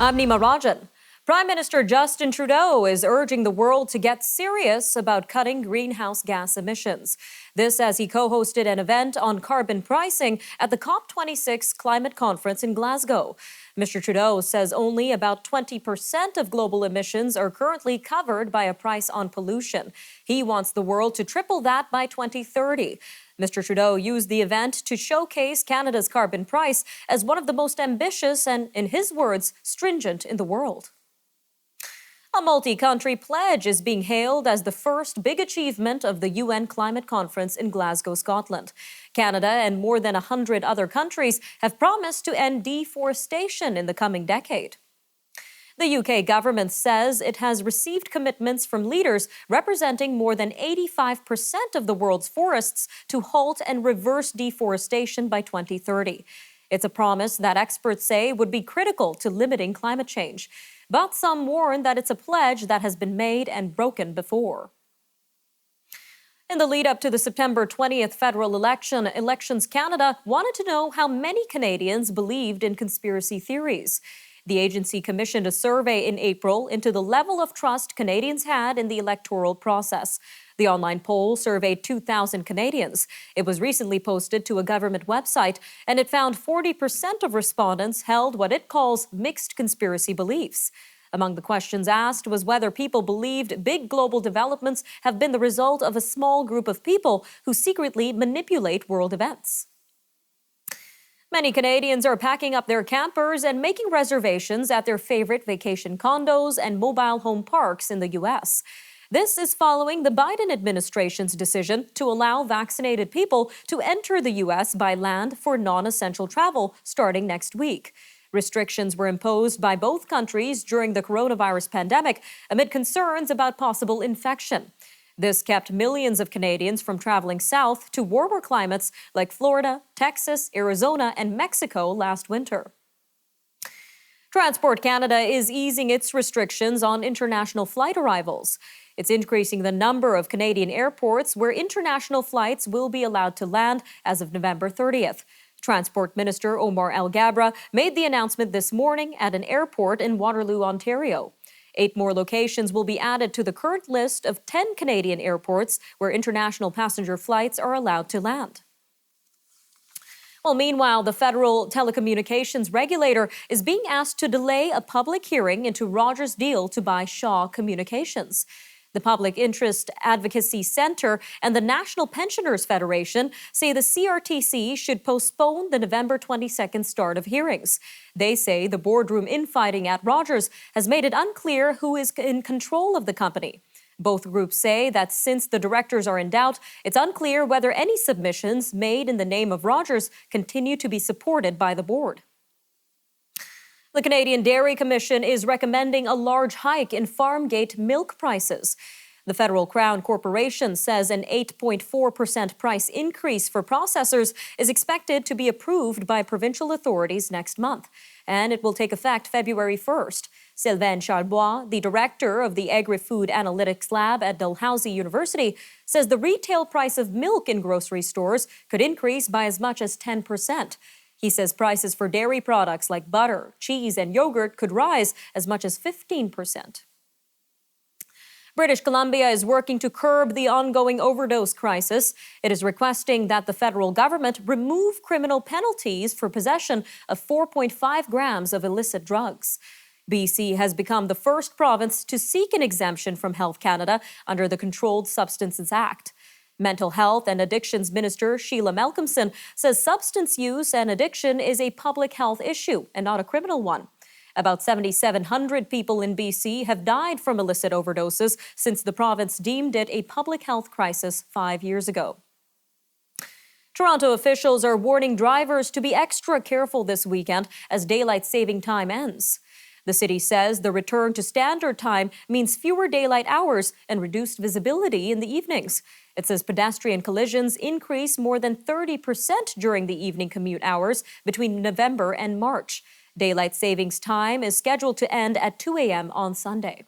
I'm Nima Rajan. Prime Minister Justin Trudeau is urging the world to get serious about cutting greenhouse gas emissions. This as he co-hosted an event on carbon pricing at the COP26 climate conference in Glasgow. Mr. Trudeau says only about 20% of global emissions are currently covered by a price on pollution. He wants the world to triple that by 2030. Mr. Trudeau used the event to showcase Canada's carbon price as one of the most ambitious and, in his words, stringent in the world. A multi-country pledge is being hailed as the first big achievement of the UN climate conference in Glasgow, Scotland. Canada and more than 100 other countries have promised to end deforestation in the coming decade. The UK government says it has received commitments from leaders representing more than 85% of the world's forests to halt and reverse deforestation by 2030. It's a promise that experts say would be critical to limiting climate change. But some warn that it's a pledge that has been made and broken before. In the lead up to the September 20th federal election, Elections Canada wanted to know how many Canadians believed in conspiracy theories. The agency commissioned a survey in April into the level of trust Canadians had in the electoral process. The online poll surveyed 2,000 Canadians. It was recently posted to a government website, and it found 40% of respondents held what it calls mixed conspiracy beliefs. Among the questions asked was whether people believed big global developments have been the result of a small group of people who secretly manipulate world events. Many Canadians are packing up their campers and making reservations at their favorite vacation condos and mobile home parks in the U.S. This is following the Biden administration's decision to allow vaccinated people to enter the U.S. by land for non-essential travel starting next week. Restrictions were imposed by both countries during the coronavirus pandemic amid concerns about possible infection. This kept millions of Canadians from traveling south to warmer climates like Florida, Texas, Arizona, and Mexico last winter. Transport Canada is easing its restrictions on international flight arrivals. It's increasing the number of Canadian airports where international flights will be allowed to land as of November 30th. Transport Minister Omar El-Gabra made the announcement this morning at an airport in Waterloo, Ontario. 8 more locations will be added to the current list of 10 Canadian airports where international passenger flights are allowed to land. Well, meanwhile, the federal telecommunications regulator is being asked to delay a public hearing into Rogers' deal to buy Shaw Communications. The Public Interest Advocacy Centre and the National Pensioners Federation say the CRTC should postpone the November 22nd start of hearings. They say the boardroom infighting at Rogers has made it unclear who is in control of the company. Both groups say that since the directors are in doubt, it's unclear whether any submissions made in the name of Rogers continue to be supported by the board. The Canadian Dairy Commission is recommending a large hike in farm-gate milk prices. The Federal Crown Corporation says an 8.4% price increase for processors is expected to be approved by provincial authorities next month, and it will take effect February 1st. Sylvain Charbois, the director of the Agri-Food Analytics Lab at Dalhousie University, says the retail price of milk in grocery stores could increase by as much as 10%. He says prices for dairy products like butter, cheese, and yogurt could rise as much as 15%. British Columbia is working to curb the ongoing overdose crisis. It is requesting that the federal government remove criminal penalties for possession of 4.5 grams of illicit drugs. BC has become the first province to seek an exemption from Health Canada under the Controlled Substances Act. Mental Health and Addictions Minister Sheila Malcolmson says substance use and addiction is a public health issue and not a criminal one. About 7,700 people in BC have died from illicit overdoses since the province deemed it a public health crisis 5 years ago. Toronto officials are warning drivers to be extra careful this weekend as daylight saving time ends. The city says the return to standard time means fewer daylight hours and reduced visibility in the evenings. It says pedestrian collisions increase more than 30% during the evening commute hours between November and March. Daylight savings time is scheduled to end at 2 a.m. on Sunday.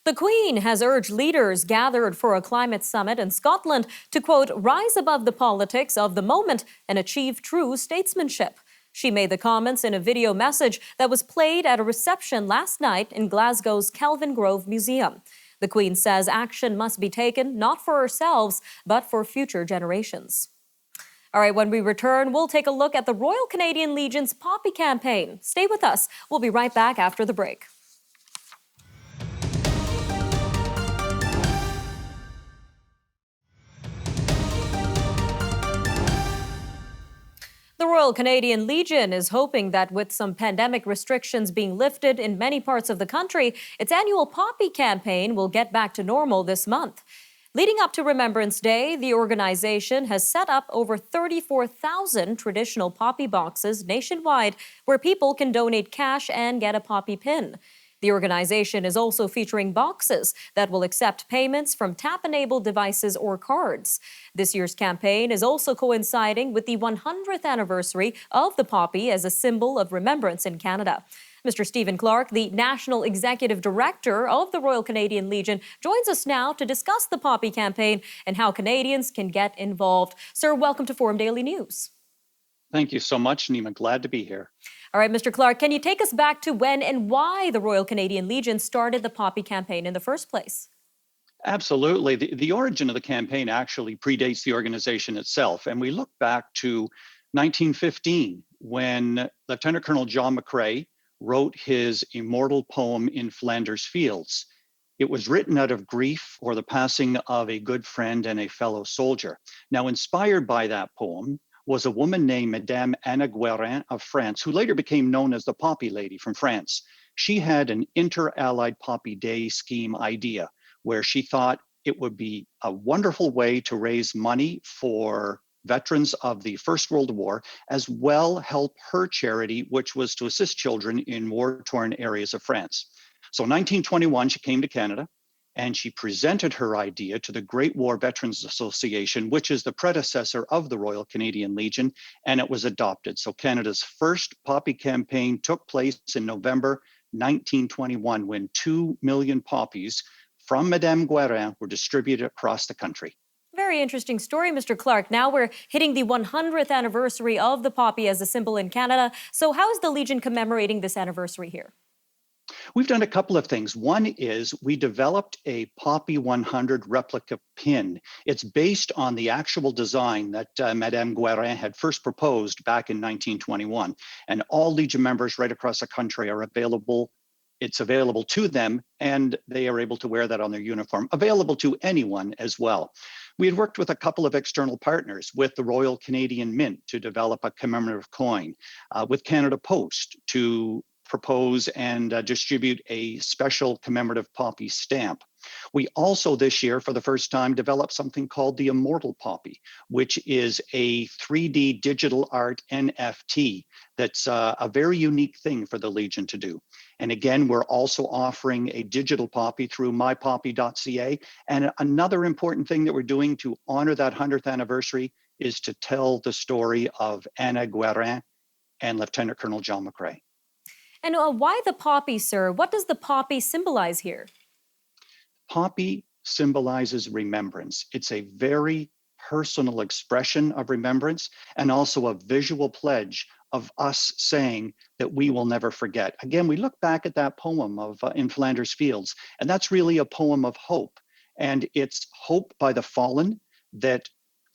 The Queen has urged leaders gathered for a climate summit in Scotland to, quote, rise above the politics of the moment and achieve true statesmanship. She made the comments in a video message that was played at a reception last night in Glasgow's Kelvin Grove Museum. The Queen says action must be taken, not for ourselves, but for future generations. All right, when we return, we'll take a look at the Royal Canadian Legion's Poppy campaign. Stay with us. We'll be right back after the break. The Royal Canadian Legion is hoping that with some pandemic restrictions being lifted in many parts of the country, its annual Poppy campaign will get back to normal this month. Leading up to Remembrance Day, the organization has set up over 34,000 traditional poppy boxes nationwide where people can donate cash and get a poppy pin. The organization is also featuring boxes that will accept payments from tap-enabled devices or cards. This year's campaign is also coinciding with the 100th anniversary of the poppy as a symbol of remembrance in Canada. Mr. Stephen Clark, the National Executive Director of the Royal Canadian Legion, joins us now to discuss the poppy campaign and how Canadians can get involved. Sir, welcome to Forum Daily News. Thank you so much, Nima. Glad to be here. All right, Mr. Clark, can you take us back to when and why the Royal Canadian Legion started the Poppy campaign in the first place? Absolutely. The origin of the campaign actually predates the organization itself. And we look back to 1915 when Lieutenant Colonel John McCrae wrote his immortal poem In Flanders Fields. It was written out of grief for the passing of a good friend and a fellow soldier. Now, inspired by that poem was a woman named Madame Anna Guérin of France, who later became known as the Poppy Lady from France. She had an inter-allied Poppy Day scheme idea where she thought it would be a wonderful way to raise money for veterans of the First World War, as well help her charity, which was to assist children in war-torn areas of France. So in 1921, she came to Canada, and she presented her idea to the Great War Veterans Association, which is the predecessor of the Royal Canadian Legion, and it was adopted. So Canada's first Poppy campaign took place in November 1921, when 2 million poppies from Madame Guérin were distributed across the country. Very interesting story, Mr. Clark. Now we're hitting the 100th anniversary of the poppy as a symbol in Canada. So how is the Legion commemorating this anniversary here? We've done a couple of things. One is we developed a Poppy 100 replica pin. It's based on the actual design that Madame Guérin had first proposed back in 1921. And all Legion members right across the country are available. It's available to them, and they are able to wear that on their uniform, available to anyone as well. We had worked with a couple of external partners, with the Royal Canadian Mint to develop a commemorative coin, with Canada Post to propose and distribute a special commemorative poppy stamp. We also this year, for the first time, developed something called the Immortal Poppy, which is a 3D digital art NFT that's a very unique thing for the Legion to do. And again, we're also offering a digital poppy through mypoppy.ca. And another important thing that we're doing to honor that 100th anniversary is to tell the story of Anna Guérin and Lieutenant Colonel John McCrae. And why the poppy, sir? What does the poppy symbolize here? Poppy symbolizes remembrance. It's a very personal expression of remembrance and also a visual pledge of us saying that we will never forget. Again, we look back at that poem of In Flanders Fields, and that's really a poem of hope. And it's hope by the fallen that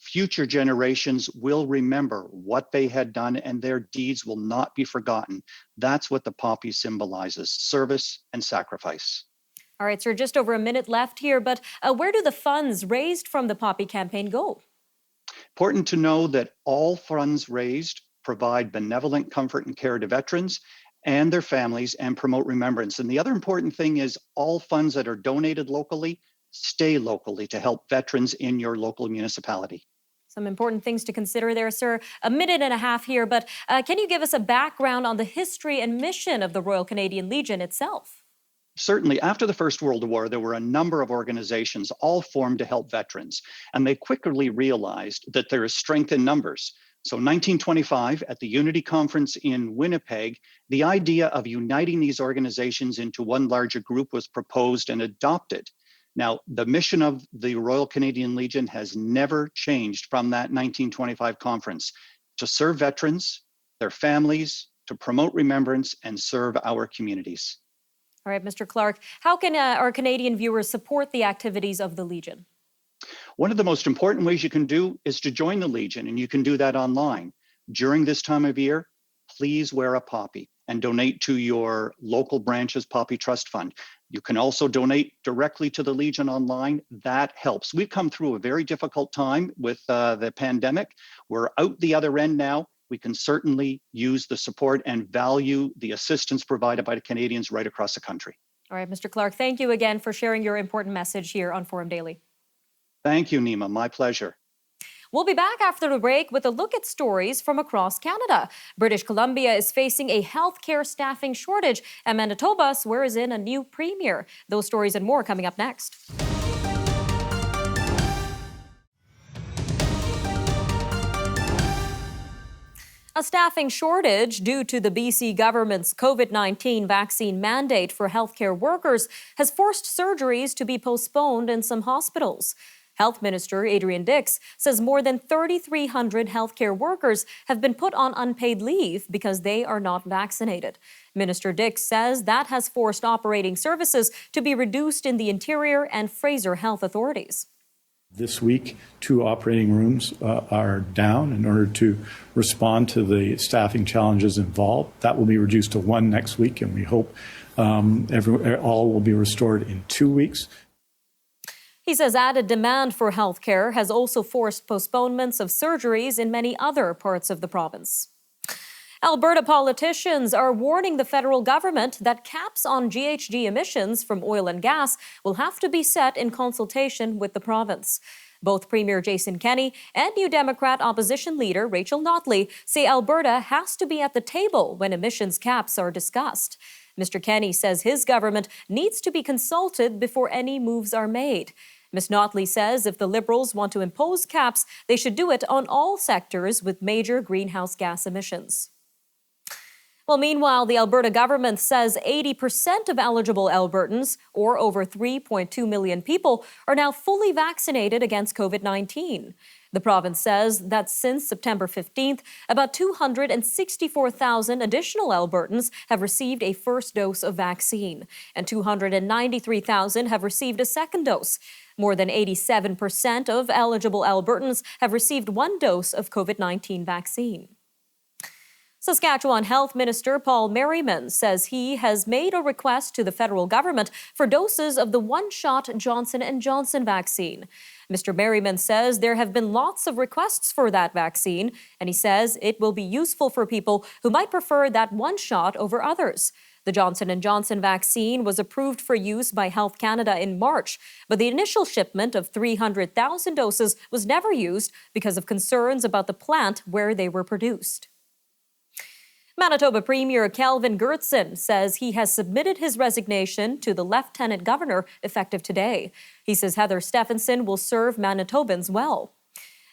future generations will remember what they had done and their deeds will not be forgotten. That's what the poppy symbolizes, service and sacrifice. All right, sir, just over a minute left here, but where do the funds raised from the Poppy campaign go? Important to know that all funds raised provide benevolent comfort and care to veterans and their families and promote remembrance. And the other important thing is all funds that are donated locally stay locally to help veterans in your local municipality. Some important things to consider there, sir. A minute and a half here, but can you give us a background on the history and mission of the Royal Canadian Legion itself? Certainly, after the First World War, there were a number of organizations all formed to help veterans, and they quickly realized that there is strength in numbers. So 1925, at the Unity Conference in Winnipeg, the idea of uniting these organizations into one larger group was proposed and adopted. Now, the mission of the Royal Canadian Legion has never changed from that 1925 conference: to serve veterans, their families, to promote remembrance and serve our communities. All right, Mr. Clark, how can our Canadian viewers support the activities of the Legion? One of the most important ways you can do is to join the Legion, and you can do that online. During this time of year, please wear a poppy and donate to your local branch's Poppy Trust Fund. You can also donate directly to the Legion online. That helps. We've come through a very difficult time with the pandemic. We're out the other end now. We can certainly use the support and value the assistance provided by the Canadians right across the country. All right, Mr. Clark, thank you again for sharing your important message here on Forum Daily. Thank you, Nima. My pleasure. We'll be back after the break with a look at stories from across Canada. British Columbia is facing a healthcare staffing shortage, and Manitoba swears in a new premier. Those stories and more coming up next. A staffing shortage due to the BC government's COVID-19 vaccine mandate for healthcare workers has forced surgeries to be postponed in some hospitals. Health Minister Adrian Dix says more than 3,300 healthcare workers have been put on unpaid leave because they are not vaccinated. Minister Dix says that has forced operating services to be reduced in the Interior and Fraser health authorities. This week, 2 operating rooms are down in order to respond to the staffing challenges involved. That will be reduced to 1 next week, and we hope all will be restored in 2 weeks. He says added demand for health care has also forced postponements of surgeries in many other parts of the province. Alberta politicians are warning the federal government that caps on GHG emissions from oil and gas will have to be set in consultation with the province. Both Premier Jason Kenney and New Democrat opposition leader Rachel Notley say Alberta has to be at the table when emissions caps are discussed. Mr. Kenney says his government needs to be consulted before any moves are made. Ms. Notley says if the Liberals want to impose caps, they should do it on all sectors with major greenhouse gas emissions. Well, meanwhile, the Alberta government says 80% of eligible Albertans, or over 3.2 million people, are now fully vaccinated against COVID-19. The province says that since September 15th, about 264,000 additional Albertans have received a first dose of vaccine, and 293,000 have received a second dose. More than 87% of eligible Albertans have received 1 dose of COVID-19 vaccine. Saskatchewan Health Minister Paul Merriman says he has made a request to the federal government for doses of the one-shot Johnson & Johnson vaccine. Mr. Merriman says there have been lots of requests for that vaccine, and he says it will be useful for people who might prefer that one shot over others. The Johnson & Johnson vaccine was approved for use by Health Canada in March, but the initial shipment of 300,000 doses was never used because of concerns about the plant where they were produced. Manitoba Premier Kelvin Goertzen says he has submitted his resignation to the Lieutenant Governor effective today. He says Heather Stephenson will serve Manitobans well.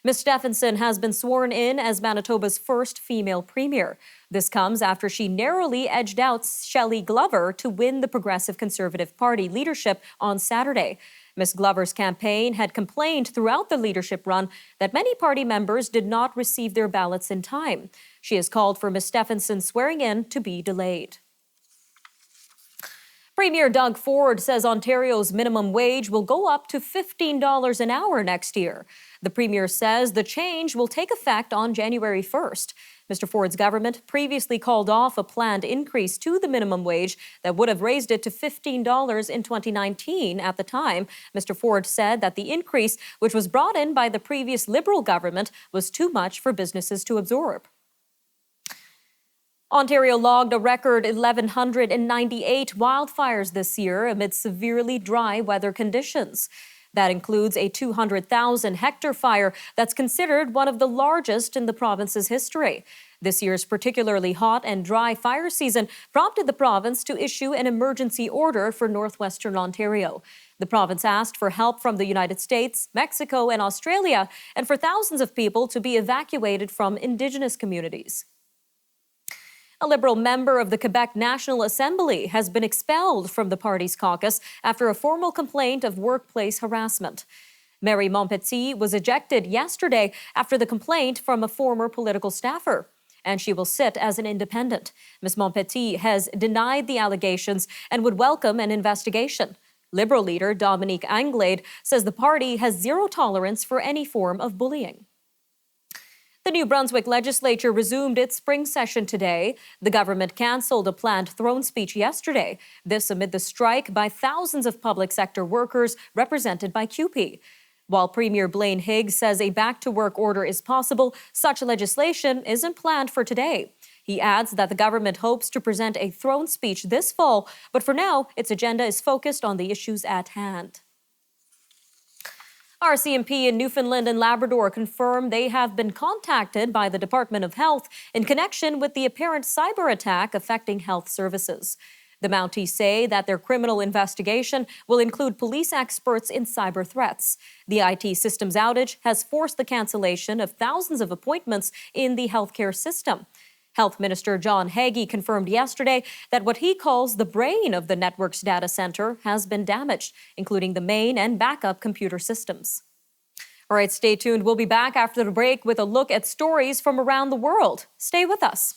Ms. Stephenson has been sworn in as Manitoba's first female premier. This comes after she narrowly edged out Shelley Glover to win the Progressive Conservative Party leadership on Saturday. Ms. Glover's campaign had complained throughout the leadership run that many party members did not receive their ballots in time. She has called for Ms. Stephenson's swearing in to be delayed. Premier Doug Ford says Ontario's minimum wage will go up to $15 an hour next year. The Premier says the change will take effect on January 1st. Mr. Ford's government previously called off a planned increase to the minimum wage that would have raised it to $15 in 2019. At the time, Mr. Ford said that the increase, which was brought in by the previous Liberal government, was too much for businesses to absorb. Ontario logged a record 1,198 wildfires this year amid severely dry weather conditions. That includes a 200,000-hectare fire that's considered one of the largest in the province's history. This year's particularly hot and dry fire season prompted the province to issue an emergency order for northwestern Ontario. The province asked for help from the United States, Mexico, and Australia, and for thousands of people to be evacuated from Indigenous communities. A Liberal member of the Quebec National Assembly has been expelled from the party's caucus after a formal complaint of workplace harassment. Mary Montpetit was ejected yesterday after the complaint from a former political staffer. and she will sit as an independent. Ms. Montpetit has denied the allegations and would welcome an investigation. Liberal leader Dominique Anglade says the party has zero tolerance for any form of bullying. The New Brunswick legislature resumed its spring session today. The government cancelled a planned throne speech yesterday, this amid the strike by thousands of public sector workers represented by CUPE. While Premier Blaine Higgs says a back-to-work order is possible, such legislation isn't planned for today. He adds that the government hopes to present a throne speech this fall, but for now, its agenda is focused on the issues at hand. RCMP in Newfoundland and Labrador confirm they have been contacted by the Department of Health in connection with the apparent cyber attack affecting health services. The Mounties say that their criminal investigation will include police experts in cyber threats. The IT systems outage has forced the cancellation of thousands of appointments in the healthcare system. Health Minister John Hagee confirmed yesterday that what he calls the brain of the network's data center has been damaged, including the main and backup computer systems. All right, stay tuned. We'll be back after the break with a look at stories from around the world. Stay with us.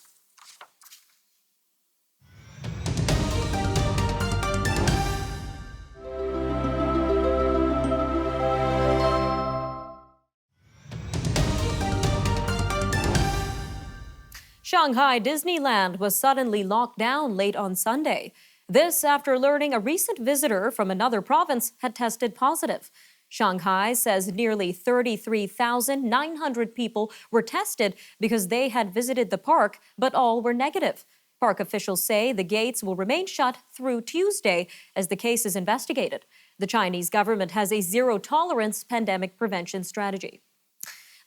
Shanghai Disneyland was suddenly locked down late on Sunday. This after learning a recent visitor from another province had tested positive. Shanghai says nearly 33,900 people were tested because they had visited the park, but all were negative. Park officials say the gates will remain shut through Tuesday as the case is investigated. The Chinese government has a zero-tolerance pandemic prevention strategy.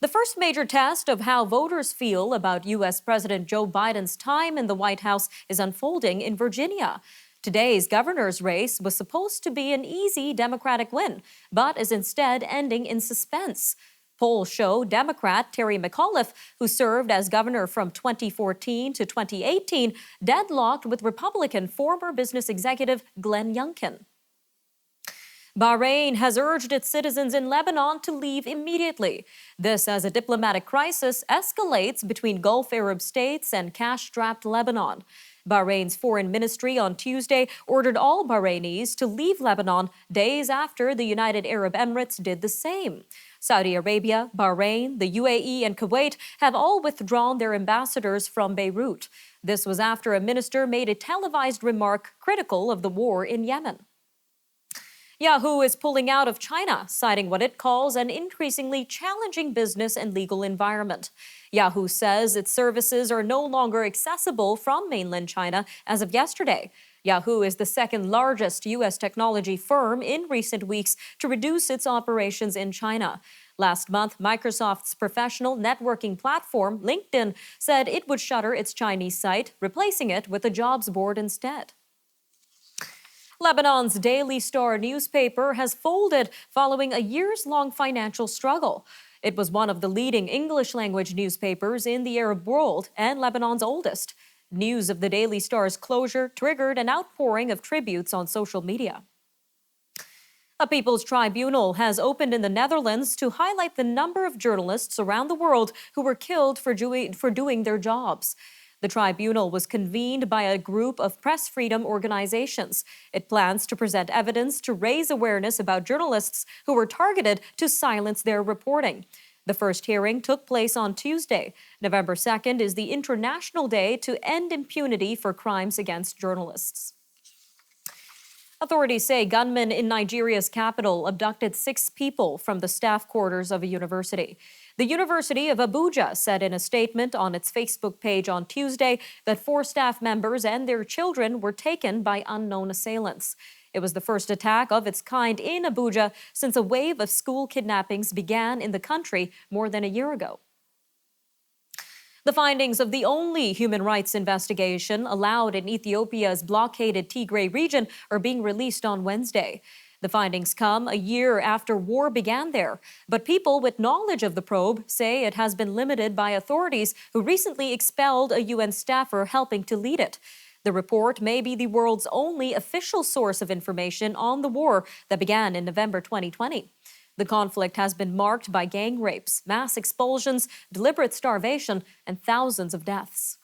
The first major test of how voters feel about U.S. President Joe Biden's time in the White House is unfolding in Virginia. Today's governor's race was supposed to be an easy Democratic win, but is instead ending in suspense. Polls show Democrat Terry McAuliffe, who served as governor from 2014 to 2018, deadlocked with Republican former business executive Glenn Youngkin. Bahrain has urged its citizens in Lebanon to leave immediately. This as a diplomatic crisis escalates between Gulf Arab states and cash-strapped Lebanon. Bahrain's foreign ministry on Tuesday ordered all Bahrainis to leave Lebanon days after the United Arab Emirates did the same. Saudi Arabia, Bahrain, the UAE, and Kuwait have all withdrawn their ambassadors from Beirut. This was after a minister made a televised remark critical of the war in Yemen. Yahoo is pulling out of China, citing what it calls an increasingly challenging business and legal environment. Yahoo says its services are no longer accessible from mainland China as of yesterday. Yahoo is the second largest U.S. technology firm in recent weeks to reduce its operations in China. Last month, Microsoft's professional networking platform, LinkedIn, said it would shutter its Chinese site, replacing it with a jobs board instead. Lebanon's Daily Star newspaper has folded following a years-long financial struggle. It was one of the leading English-language newspapers in the Arab world and Lebanon's oldest. News of the Daily Star's closure triggered an outpouring of tributes on social media. A People's Tribunal has opened in the Netherlands to highlight the number of journalists around the world who were killed for doing their jobs. The tribunal was convened by a group of press freedom organizations. It plans to present evidence to raise awareness about journalists who were targeted to silence their reporting. The first hearing took place on Tuesday. November 2nd is the International Day to End Impunity for Crimes Against Journalists. Authorities say gunmen in Nigeria's capital abducted 6 people from the staff quarters of a university. The University of Abuja said in a statement on its Facebook page on Tuesday that 4 staff members and their children were taken by unknown assailants. It was the first attack of its kind in Abuja since a wave of school kidnappings began in the country more than a year ago. The findings of the only human rights investigation allowed in Ethiopia's blockaded Tigray region are being released on Wednesday. The findings come a year after war began there, but people with knowledge of the probe say it has been limited by authorities who recently expelled a UN staffer helping to lead it. The report may be the world's only official source of information on the war that began in November 2020. The conflict has been marked by gang rapes, mass expulsions, deliberate starvation, and thousands of deaths.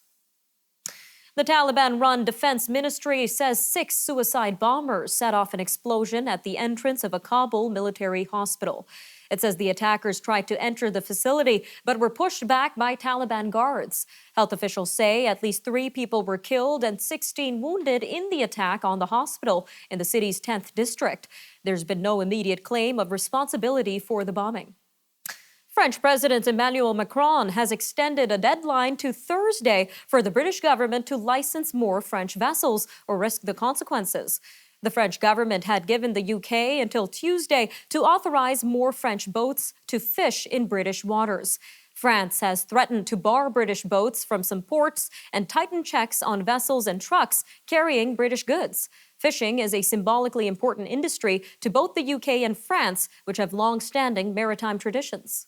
The Taliban-run Defense Ministry says 6 suicide bombers set off an explosion at the entrance of a Kabul military hospital. It says the attackers tried to enter the facility but were pushed back by Taliban guards. Health officials say at least 3 people were killed and 16 wounded in the attack on the hospital in the city's 10th district. There's been no immediate claim of responsibility for the bombing. French President Emmanuel Macron has extended a deadline to Thursday for the British government to license more French vessels or risk the consequences. The French government had given the UK until Tuesday to authorize more French boats to fish in British waters. France has threatened to bar British boats from some ports and tighten checks on vessels and trucks carrying British goods. Fishing is a symbolically important industry to both the UK and France, which have long-standing maritime traditions.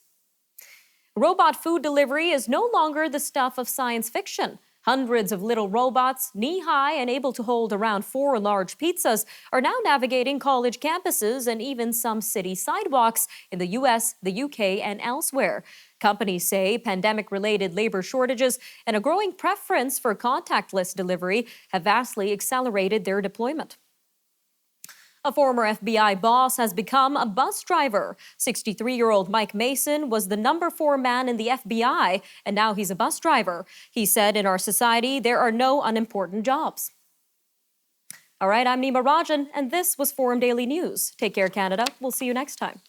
Robot food delivery is no longer the stuff of science fiction. Hundreds of little robots, knee-high and able to hold around 4 large pizzas, are now navigating college campuses and even some city sidewalks in the US, the UK, and elsewhere. Companies say pandemic-related labor shortages and a growing preference for contactless delivery have vastly accelerated their deployment. A former FBI boss has become a bus driver. 63-year-old Mike Mason was the number 4 man in the FBI, and now he's a bus driver. He said, "In our society, there are no unimportant jobs." All right, I'm Nima Rajan, and this was Forum Daily News. Take care, Canada. We'll see you next time.